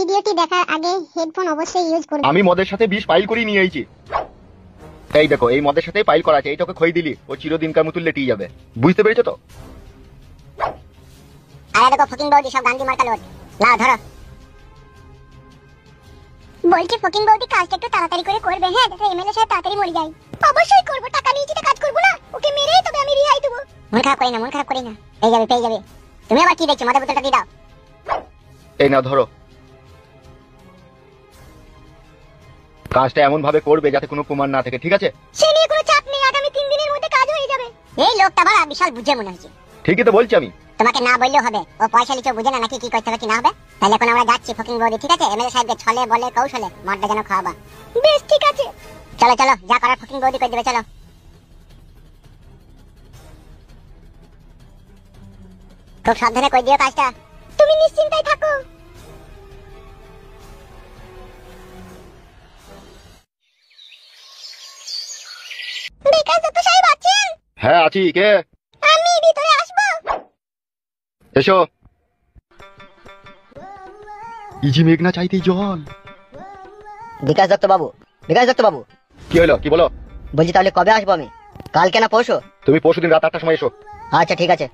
ভিডিওটি দেখার আগে হেডফোন অবশ্যই ইউজ করবেন। আমি মদের সাথে বিষ পাইল করে নিয়ে আইছি। এই দেখো, এই মদের সাথে পাইল করা আছে, এইটাকে খই দিলি ও চিরদিনকার মতো লেটিয়ে যাবে। বুঝতে পেরেছো তো? আরে দেখো ফকিং বৌদি সব গান্ধী মার্কা লোড। লাও ধরো। বলছি ফকিং বৌদি কাজটা একটু তাড়াতাড়ি করে করবে, হ্যাঁ, যাতে এমএলএ সাহেব তাড়াতাড়ি মরে যায়। অবশ্যই করব, টাকা নিয়েছি তো কাজ করব না, ওকে মেরেই তবে আমি রিহাই দেব। মন খারাপ করি না, মন খারাপ করি না, পেয়ে যাবে পেয়ে যাবে। তুমি আবার কি দেখছো? মদের বোতলটা দিয়ে দাও। এই নাও ধরো। কাজটা এমন ভাবে করবে যাতে কোনো প্রমাণ না থাকে, ঠিক আছে? সে নিয়ে কোনো চাপ নেই, আগামী 3 দিনের মধ্যে কাজ হয়ে যাবে। এই লোকটা বড় বিশাল বুঝে মনে হচ্ছে। ঠিকই তো বলছি আমি। তোমাকে না বললেও হবে, ও পয়সা লিচো বুঝে না নাকি কি করতে হবে কি না হবে। তাহলে এখন আমরা যাচ্ছি ফকিং বৌদি, ঠিক আছে? এমএলএ সাহেবকে ছলে বলে কৌশলে মদটা যেন খাওয়াবা। বেশ ঠিক আছে, চলো চলো, যা করার ফকিং বৌদি করে দেবে, চলো। খুব সাবধানে করে দিও কাজটা। তুমি নিশ্চিন্তায় থাকো। বিকাশ দত্ত সাহেব আছেন? হ্যাঁ আছি। কে? আমি ভিতরে আসবো? এসো। ইজি মেঘ না চাইতেই জল। বিকাশ দত্ত বাবু, বিকাশ দত্ত বাবু, কি হলো? কি বলো? বলছি তাহলে কবে আসবো আমি? কালকে না পরশু? তুমি পরশুদিন রাত 8টার সময় এসো। আচ্ছা ঠিক আছে।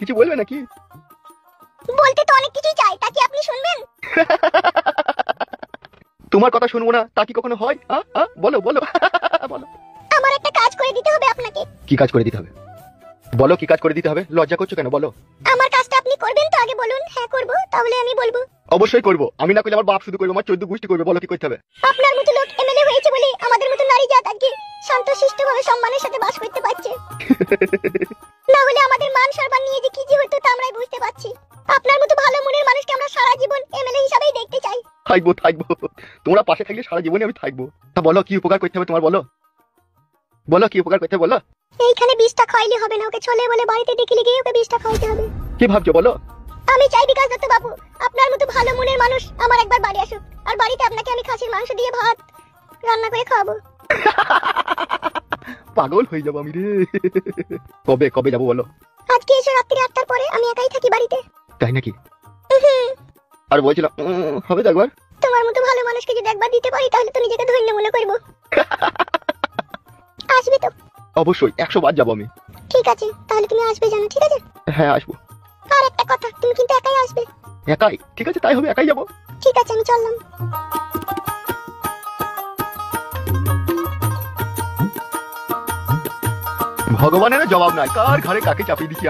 কিছু বলবে নাকি? বলতে তো অনেক কিছুই চাই, তা কি আপনি শুনবেন? তোমার কথা শুনবো না তা কি কখনো হয়? বলো বলো বলো। আমার একটা কাজ করে দিতে হবে আপনাকে। কি কাজ করে দিতে হবে? বলো কি কাজ করে দিতে হবে? লজ্জা করছো কেন? বলো। আমার কাজটা আপনি করবেন তো? আগে বলুন। হ্যাঁ করব, তাহলে আমি বলবো। অবশ্যই করবো। আমি না করলে আমার বাপ শুধু করবে, আমার 14 গোষ্ঠী করবে। বলো কি করতে হবে? আপনার মতো লোক এমএলএ হয়েছে বলে আমাদের মতো নারী জাত আজকে শান্তশিষ্টভাবে সম্মানের সাথে বাস করতে পারছে। না হলে আমাদের মান সম্মান নিয়ে যে কি যে হতো তা আমরাই বুঝতে পারছি। আপনার মতো ভালো মনের মানুষকে আমরা সারা জীবন এমএলএ হিসেবেই দেখতে চাই। থাকবো থাকবো, তোমরা পাশে থাকলে সারা জীবনে আমি থাকবো। তা বলো কি উপকার করতে হবে তোমার? বলো বলো কি উপকার করতে হবে? বলো। এইখানে বিষটা খাইলে হবে না, ওকে ছলে বলে বাড়িতে ডেকে লিখে ওকে বিষটা খাইতে হবে। কি ভাবছো? বলো। আমি চাই বিকাশ দত্ত বাবু, আপনার মতো ভালো মনের মানুষ আমার একবার বাড়ি আসুক, আর বাড়িতে আপনাকে আমি খাসির মাংস দিয়ে ভাত রান্না করে খাওয়াবো। পাগল হয়ে যাবো আমি রে। কবে কবে যাবো বলো? আজকে এসে রাত্রি 8টার পরে, আমি একাই থাকি বাড়িতে। তাই নাকি? আর বলছিলাম হবে তো একবার। তোমার মতো ভালো মানুষকে যদি একবার দিতে পারি তাহলে তো নিজেকে ধন্য মনে করবো। আসবে তো? অবশ্যই 100 বার যাবো আমি। ঠিক আছে, তাহলে তুমি আসবে জানো, ঠিক আছে? হ্যাঁ আসবো। আর একটা কথা, তুমি কিন্তু একাই আসবে। একাই? ঠিক আছে তাই হবে, একাই যাবো। ঠিক আছে, আমি চললাম। ভগবানের জবাব নাই, কার ঘরে কাকে চাপিয়ে দিচ্ছি।